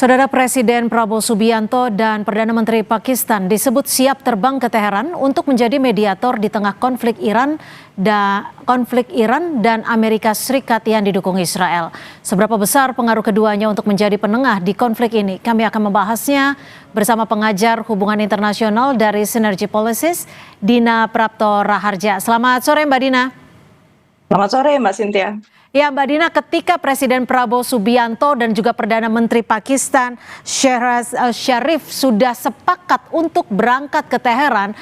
Saudara Presiden Prabowo Subianto dan Perdana Menteri Pakistan disebut siap terbang ke Teheran untuk menjadi mediator di tengah konflik Iran dan Amerika Serikat yang didukung Israel. Seberapa besar pengaruh keduanya untuk menjadi penengah di konflik ini? Kami akan membahasnya bersama pengajar hubungan internasional dari Synergy Policies, Dina Prapto Raharja. Selamat sore Mbak Dina. Selamat sore Mbak Cynthia. Ya Mbak Dina, ketika Presiden Prabowo Subianto dan juga Perdana Menteri Pakistan Shehbaz Sharif sudah sepakat untuk berangkat ke Teheran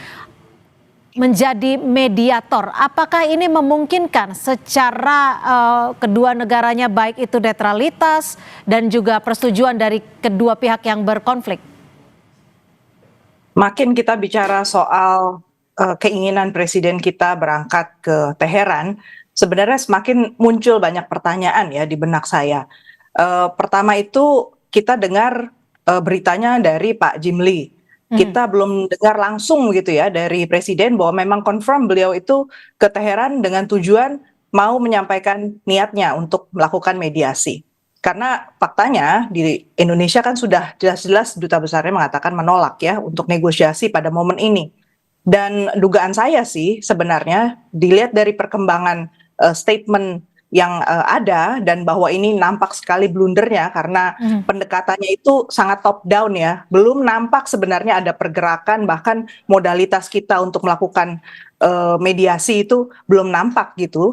menjadi mediator, apakah ini memungkinkan secara kedua negaranya baik itu netralitas dan juga persetujuan dari kedua pihak yang berkonflik? Makin kita bicara soal keinginan Presiden kita berangkat ke Teheran, sebenarnya semakin muncul banyak pertanyaan ya di benak saya. Pertama itu kita dengar beritanya dari Pak Jim Lee. Kita belum dengar langsung gitu ya dari Presiden bahwa memang confirm beliau itu ke Teheran dengan tujuan mau menyampaikan niatnya untuk melakukan mediasi. Karena faktanya di Indonesia kan sudah jelas-jelas duta besarnya mengatakan menolak ya untuk negosiasi pada momen ini. Dan dugaan saya sih sebenarnya dilihat dari perkembangan statement yang ada dan bahwa ini nampak sekali blundernya karena pendekatannya itu sangat top down ya. Belum nampak sebenarnya ada pergerakan, bahkan modalitas kita untuk melakukan mediasi itu belum nampak gitu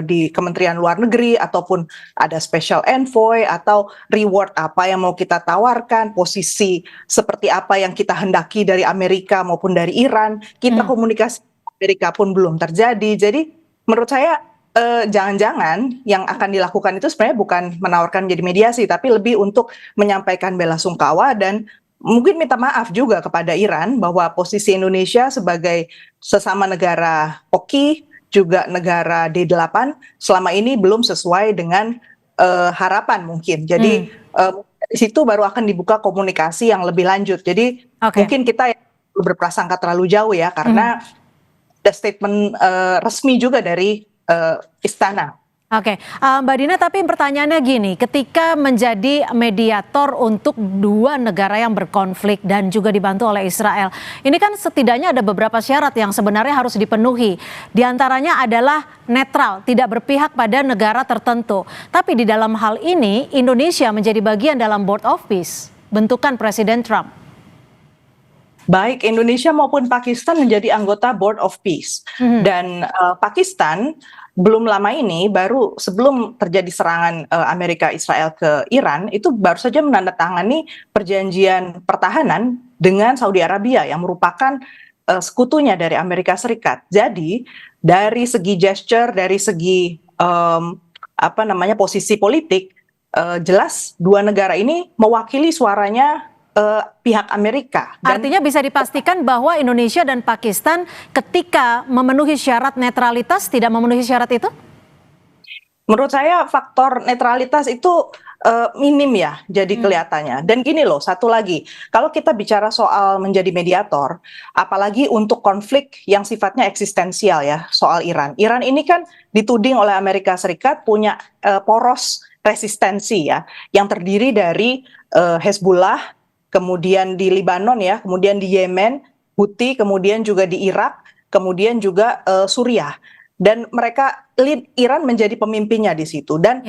di Kementerian Luar Negeri ataupun ada special envoy atau reward apa yang mau kita tawarkan, posisi seperti apa yang kita hendaki dari Amerika maupun dari Iran. Kita komunikasi Amerika pun belum terjadi. Jadi menurut saya jangan-jangan yang akan dilakukan itu sebenarnya bukan menawarkan jadi mediasi, tapi lebih untuk menyampaikan bela sungkawa dan mungkin minta maaf juga kepada Iran bahwa posisi Indonesia sebagai sesama negara OKI, juga negara D8, selama ini belum sesuai dengan harapan mungkin. Jadi di situ baru akan dibuka komunikasi yang lebih lanjut. Jadi mungkin kita berprasangka terlalu jauh ya, karena ada statement resmi juga dari istana. Oke, Mbak Dina, tapi pertanyaannya gini, ketika menjadi mediator untuk dua negara yang berkonflik dan juga dibantu oleh Israel, ini kan setidaknya ada beberapa syarat yang sebenarnya harus dipenuhi. Di antaranya adalah netral, tidak berpihak pada negara tertentu. Tapi di dalam hal ini, Indonesia menjadi bagian dalam Board of Peace, bentukan Presiden Trump. Baik Indonesia maupun Pakistan menjadi anggota Board of Peace. Dan Pakistan belum lama ini, baru sebelum terjadi serangan Amerika Israel ke Iran, itu baru saja menandatangani perjanjian pertahanan dengan Saudi Arabia yang merupakan sekutunya dari Amerika Serikat. Jadi dari segi gesture, dari segi posisi politik, jelas dua negara ini mewakili suaranya pihak Amerika. Artinya bisa dipastikan bahwa Indonesia dan Pakistan ketika memenuhi syarat netralitas tidak memenuhi syarat itu? Menurut saya faktor netralitas itu minim ya jadi kelihatannya. Dan gini loh, satu lagi, kalau kita bicara soal menjadi mediator, apalagi untuk konflik yang sifatnya eksistensial ya, soal Iran. Iran ini kan dituding oleh Amerika Serikat punya poros resistensi ya, yang terdiri dari Hezbollah, kemudian di Libanon ya, kemudian di Yemen, Houthi, kemudian juga di Irak, kemudian juga Suriah. Dan mereka Iran menjadi pemimpinnya di situ. Dan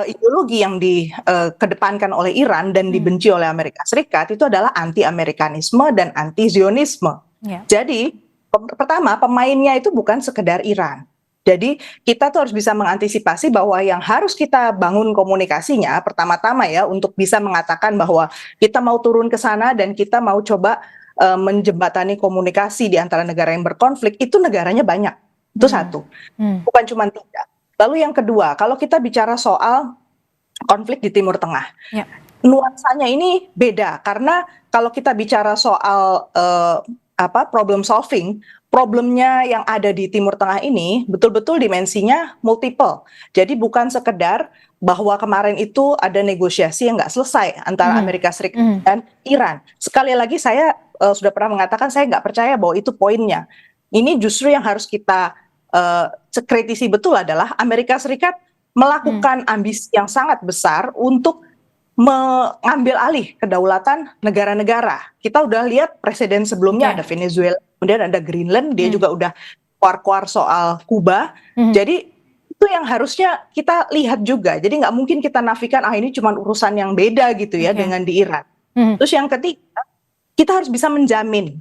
ideologi yang dikedepankan oleh Iran dan dibenci oleh Amerika Serikat itu adalah anti-Amerikanisme dan anti-Zionisme. Jadi pertama pemainnya itu bukan sekedar Iran. Jadi kita tuh harus bisa mengantisipasi bahwa yang harus kita bangun komunikasinya pertama-tama ya untuk bisa mengatakan bahwa kita mau turun ke sana dan kita mau coba menjembatani komunikasi di antara negara yang berkonflik, itu negaranya banyak. Itu satu, bukan cuma tiga. Lalu yang kedua, kalau kita bicara soal konflik di Timur Tengah, nuansanya ini beda karena kalau kita bicara soal problem solving, problemnya yang ada di Timur Tengah ini betul-betul dimensinya multiple. Jadi bukan sekedar bahwa kemarin itu ada negosiasi yang nggak selesai antara Amerika Serikat dan Iran. Sekali lagi saya sudah pernah mengatakan saya nggak percaya bahwa itu poinnya. Ini justru yang harus kita kritisi betul adalah Amerika Serikat melakukan ambisi yang sangat besar untuk mengambil alih kedaulatan negara-negara. Kita udah lihat presiden sebelumnya ada Venezuela, kemudian ada Greenland, dia juga udah keluar-keluar soal Kuba. Jadi itu yang harusnya kita lihat juga. Jadi nggak mungkin kita nafikan ini cuma urusan yang beda gitu ya dengan di Iran. Terus yang ketiga, kita harus bisa menjamin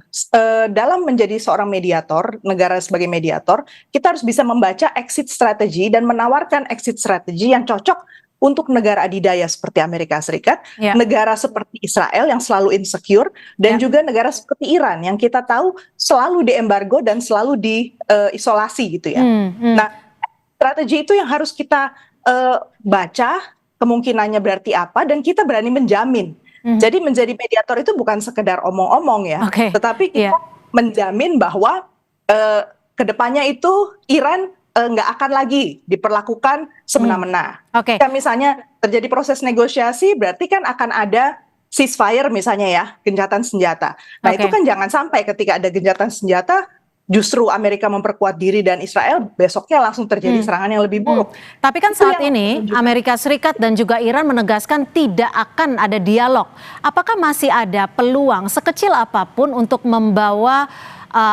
dalam menjadi seorang mediator, negara sebagai mediator, kita harus bisa membaca exit strategy dan menawarkan exit strategy yang cocok untuk negara adidaya seperti Amerika Serikat, negara seperti Israel yang selalu insecure, dan juga negara seperti Iran yang kita tahu selalu diembargo dan selalu diisolasi gitu ya. Nah, strategi itu yang harus kita baca, kemungkinannya berarti apa, dan kita berani menjamin. Jadi menjadi mediator itu bukan sekedar omong-omong ya, tetapi kita menjamin bahwa kedepannya itu Iran nggak akan lagi diperlakukan semena-mena. Jika misalnya terjadi proses negosiasi, berarti kan akan ada ceasefire misalnya ya, gencatan senjata. Nah itu kan jangan sampai ketika ada gencatan senjata, justru Amerika memperkuat diri dan Israel besoknya langsung terjadi serangan yang lebih buruk. Tapi kan saat ini Amerika Serikat dan juga Iran menegaskan tidak akan ada dialog. Apakah masih ada peluang sekecil apapun untuk membawa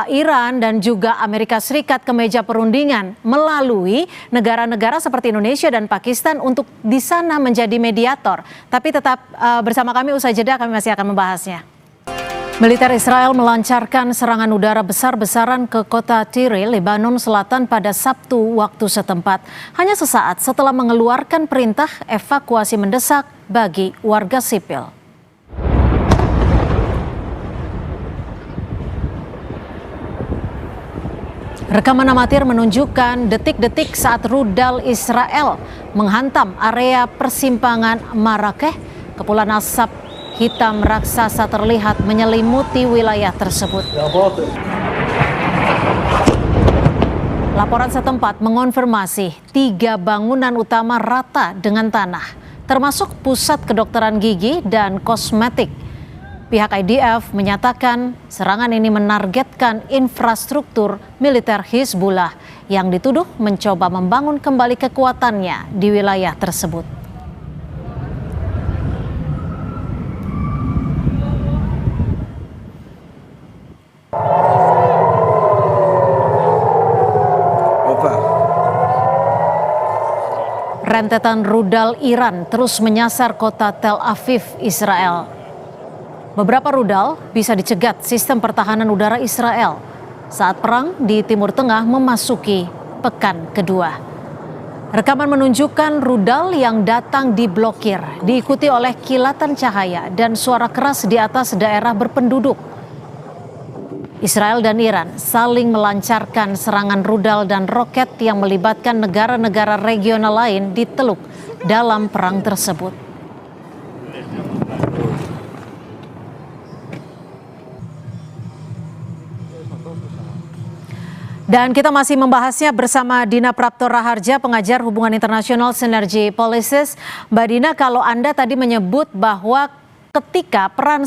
Iran dan juga Amerika Serikat ke meja perundingan melalui negara-negara seperti Indonesia dan Pakistan untuk di sana menjadi mediator? Tapi tetap bersama kami, usai jeda kami masih akan membahasnya. Militer Israel melancarkan serangan udara besar-besaran ke kota Tire, Lebanon Selatan pada Sabtu waktu setempat. Hanya sesaat setelah mengeluarkan perintah evakuasi mendesak bagi warga sipil. Rekaman amatir menunjukkan detik-detik saat rudal Israel menghantam area persimpangan Marrakech. Kepulan asap hitam raksasa terlihat menyelimuti wilayah tersebut. Laporan setempat mengonfirmasi 3 bangunan utama rata dengan tanah, termasuk pusat kedokteran gigi dan kosmetik. Pihak IDF menyatakan serangan ini menargetkan infrastruktur militer Hizbullah yang dituduh mencoba membangun kembali kekuatannya di wilayah tersebut. Rentetan rudal Iran terus menyasar kota Tel Aviv, Israel. Beberapa rudal bisa dicegat sistem pertahanan udara Israel saat perang di Timur Tengah memasuki pekan kedua. Rekaman menunjukkan rudal yang datang diblokir, diikuti oleh kilatan cahaya dan suara keras di atas daerah berpenduduk. Israel dan Iran saling melancarkan serangan rudal dan roket yang melibatkan negara-negara regional lain di Teluk dalam perang tersebut. Dan kita masih membahasnya bersama Dina Prapto Raharja, pengajar hubungan internasional Synergy Policies. Mbak Dina, kalau Anda tadi menyebut bahwa ketika peran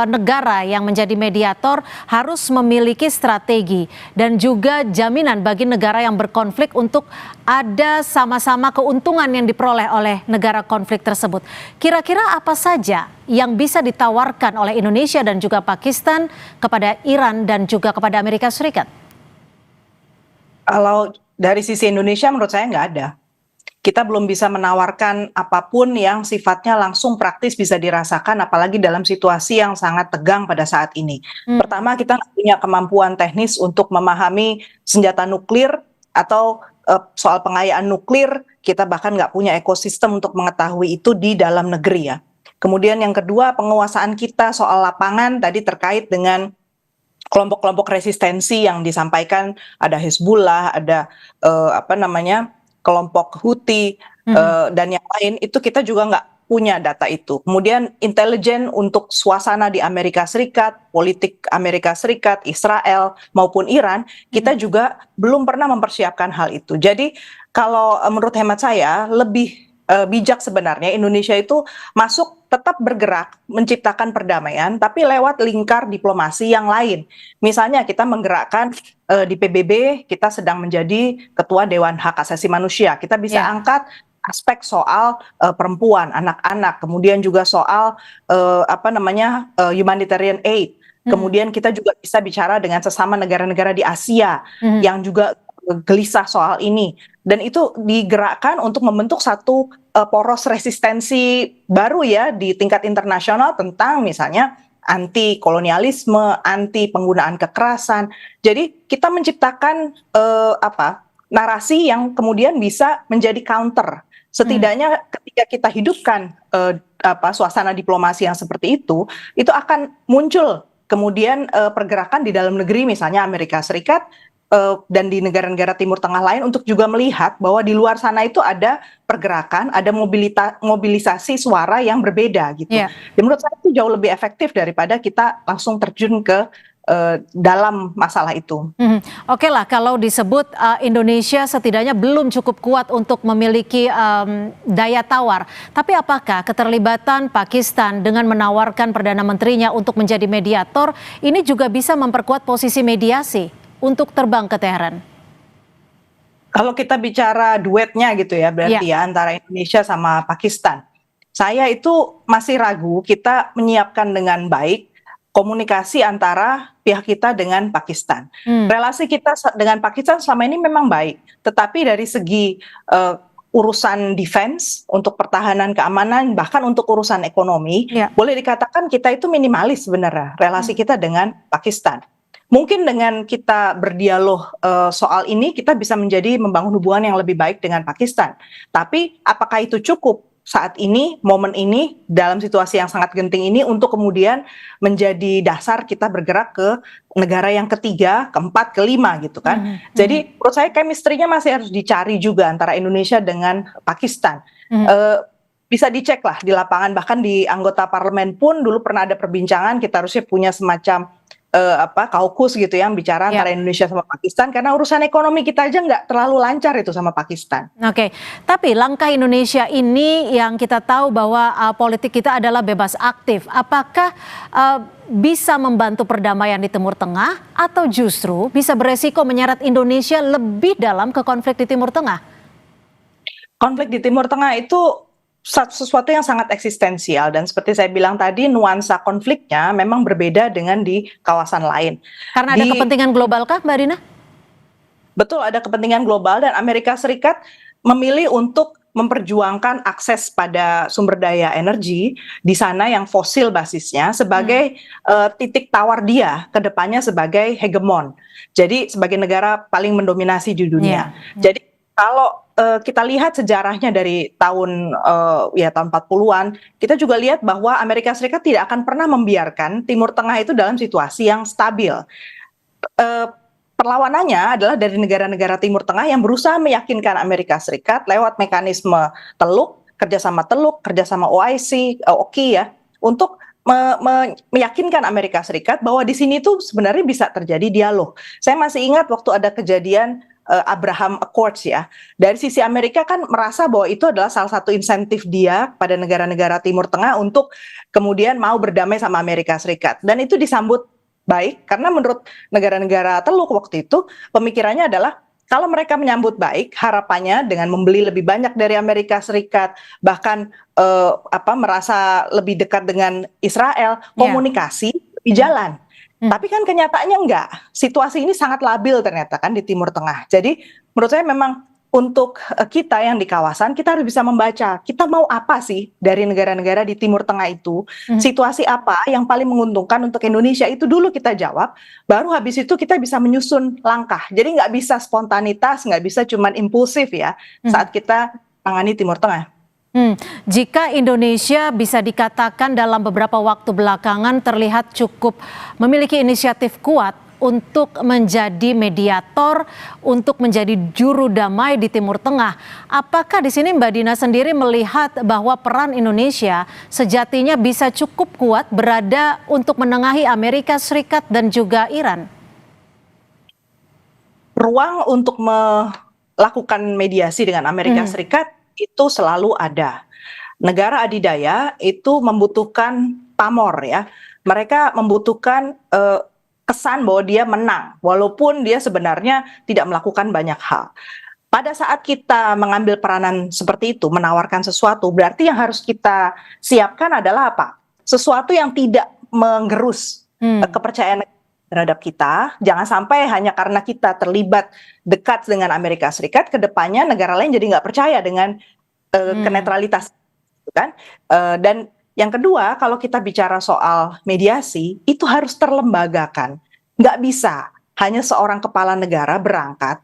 negara yang menjadi mediator harus memiliki strategi dan juga jaminan bagi negara yang berkonflik untuk ada sama-sama keuntungan yang diperoleh oleh negara konflik tersebut. Kira-kira apa saja yang bisa ditawarkan oleh Indonesia dan juga Pakistan kepada Iran dan juga kepada Amerika Serikat? Kalau dari sisi Indonesia menurut saya nggak ada. Kita belum bisa menawarkan apapun yang sifatnya langsung praktis bisa dirasakan, apalagi dalam situasi yang sangat tegang pada saat ini. Pertama, kita nggak punya kemampuan teknis untuk memahami senjata nuklir atau soal pengayaan nuklir. Kita bahkan nggak punya ekosistem untuk mengetahui itu di dalam negeri ya. Kemudian yang kedua, penguasaan kita soal lapangan tadi terkait dengan kelompok-kelompok resistensi yang disampaikan, ada Hizbullah, ada kelompok Houthi dan yang lain, itu kita juga nggak punya data itu. Kemudian intelijen untuk suasana di Amerika Serikat, politik Amerika Serikat, Israel maupun Iran, kita juga belum pernah mempersiapkan hal itu. Jadi kalau menurut hemat saya lebih bijak sebenarnya Indonesia itu masuk tetap bergerak menciptakan perdamaian tapi lewat lingkar diplomasi yang lain. Misalnya kita menggerakkan di PBB, kita sedang menjadi ketua Dewan Hak Asasi Manusia. Kita bisa angkat aspek soal perempuan, anak-anak, kemudian juga soal humanitarian aid. Kemudian kita juga bisa bicara dengan sesama negara-negara di Asia yang juga gelisah soal ini. Dan itu digerakkan untuk membentuk satu poros resistensi baru ya di tingkat internasional tentang misalnya anti kolonialisme, anti penggunaan kekerasan. Jadi kita menciptakan narasi yang kemudian bisa menjadi counter. Setidaknya ketika kita hidupkan suasana diplomasi yang seperti itu akan muncul kemudian pergerakan di dalam negeri misalnya Amerika Serikat dan di negara-negara Timur Tengah lain untuk juga melihat bahwa di luar sana itu ada pergerakan, ada mobilisasi suara yang berbeda gitu. Yeah. Dan menurut saya itu jauh lebih efektif daripada kita langsung terjun ke dalam masalah itu. Oke lah, kalau disebut Indonesia setidaknya belum cukup kuat untuk memiliki daya tawar. Tapi apakah keterlibatan Pakistan dengan menawarkan Perdana Menterinya untuk menjadi mediator ini juga bisa memperkuat posisi mediasi untuk terbang ke Teheran? Kalau kita bicara duetnya gitu ya, berarti ya antara Indonesia sama Pakistan. Saya itu masih ragu kita menyiapkan dengan baik komunikasi antara pihak kita dengan Pakistan. Relasi kita dengan Pakistan selama ini memang baik, tetapi dari segi urusan defense untuk pertahanan keamanan, bahkan untuk urusan ekonomi, boleh dikatakan kita itu minimalis sebenarnya relasi kita dengan Pakistan. Mungkin dengan kita berdialog soal ini, kita bisa membangun hubungan yang lebih baik dengan Pakistan. Tapi apakah itu cukup saat ini, momen ini, dalam situasi yang sangat genting ini untuk kemudian menjadi dasar kita bergerak ke negara yang ketiga, keempat, kelima gitu kan. Jadi menurut saya chemistry-nya masih harus dicari juga antara Indonesia dengan Pakistan. Bisa dicek lah di lapangan, bahkan di anggota parlemen pun dulu pernah ada perbincangan kita harusnya punya semacam kaukus gitu yang bicara antara Indonesia sama Pakistan, karena urusan ekonomi kita aja nggak terlalu lancar itu sama Pakistan. Oke, tapi langkah Indonesia ini yang kita tahu bahwa politik kita adalah bebas aktif. Apakah bisa membantu perdamaian di Timur Tengah atau justru bisa beresiko menyeret Indonesia lebih dalam ke konflik di Timur Tengah? Konflik di Timur Tengah itu sesuatu yang sangat eksistensial, dan seperti saya bilang tadi, nuansa konfliknya memang berbeda dengan di kawasan lain. Karena ada kepentingan global kah, Mbak Dina? Betul, ada kepentingan global, dan Amerika Serikat memilih untuk memperjuangkan akses pada sumber daya energi di sana yang fosil basisnya sebagai titik tawar dia ke depannya sebagai hegemon. Jadi sebagai negara paling mendominasi di dunia. Jadi kalau kita lihat sejarahnya dari tahun 40-an, kita juga lihat bahwa Amerika Serikat tidak akan pernah membiarkan Timur Tengah itu dalam situasi yang stabil. Perlawanannya adalah dari negara-negara Timur Tengah yang berusaha meyakinkan Amerika Serikat lewat mekanisme kerjasama OIC, OKI ya, untuk meyakinkan Amerika Serikat bahwa di sini tuh sebenarnya bisa terjadi dialog. Saya masih ingat waktu ada kejadian Abraham Accords ya. Dari sisi Amerika kan merasa bahwa itu adalah salah satu insentif dia pada negara-negara Timur Tengah untuk kemudian mau berdamai sama Amerika Serikat. Dan itu disambut baik karena menurut negara-negara Teluk waktu itu pemikirannya adalah kalau mereka menyambut baik, harapannya dengan membeli lebih banyak dari Amerika Serikat, bahkan merasa lebih dekat dengan Israel, komunikasi lebih jalan. Tapi kan kenyataannya enggak. Situasi ini sangat labil ternyata kan di Timur Tengah. Jadi menurut saya memang untuk kita yang di kawasan, kita harus bisa membaca kita mau apa sih dari negara-negara di Timur Tengah itu, situasi apa yang paling menguntungkan untuk Indonesia, itu dulu kita jawab, baru habis itu kita bisa menyusun langkah. Jadi nggak bisa spontanitas, nggak bisa cuman impulsif ya saat kita tangani Timur Tengah. Jika Indonesia bisa dikatakan dalam beberapa waktu belakangan terlihat cukup memiliki inisiatif kuat untuk menjadi mediator, untuk menjadi juru damai di Timur Tengah. Apakah di sini Mbak Dina sendiri melihat bahwa peran Indonesia sejatinya bisa cukup kuat berada untuk menengahi Amerika Serikat dan juga Iran? Ruang untuk melakukan mediasi dengan Amerika Serikat itu selalu ada. Negara adidaya itu membutuhkan pamor ya. Mereka membutuhkan kesan bahwa dia menang, walaupun dia sebenarnya tidak melakukan banyak hal. pada saat kita mengambil peranan seperti itu, menawarkan sesuatu, berarti yang harus kita siapkan adalah apa? Sesuatu yang tidak menggerus kepercayaan terhadap kita. Jangan sampai hanya karena kita terlibat dekat dengan Amerika Serikat, ke depannya negara lain jadi nggak percaya dengan kenetralitas, gitu kan? Dan yang kedua, kalau kita bicara soal mediasi, itu harus terlembagakan. Nggak bisa hanya seorang kepala negara berangkat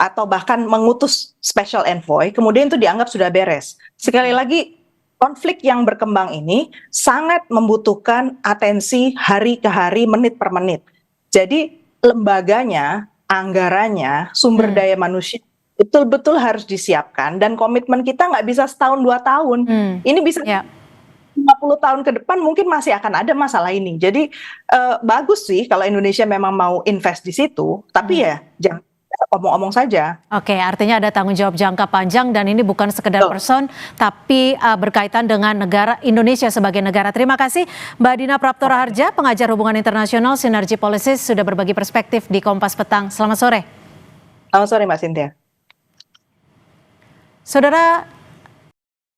atau bahkan mengutus special envoy, kemudian itu dianggap sudah beres. Sekali lagi, konflik yang berkembang ini sangat membutuhkan atensi hari ke hari, menit per menit. Jadi lembaganya, anggarannya, sumber daya manusia betul-betul harus disiapkan, dan komitmen kita nggak bisa setahun 2 tahun. Ini bisa 50 tahun ke depan mungkin masih akan ada masalah ini. Jadi bagus sih kalau Indonesia memang mau invest di situ, tapi ya jangan omong-omong saja. Oke, artinya ada tanggung jawab jangka panjang dan ini bukan sekedar person, tapi berkaitan dengan negara Indonesia sebagai negara. Terima kasih Mbak Dina Praptora Harja, pengajar hubungan internasional Sinergi Policies, sudah berbagi perspektif di Kompas Petang. Selamat sore. Selamat sore Mbak Cynthia. Saudara,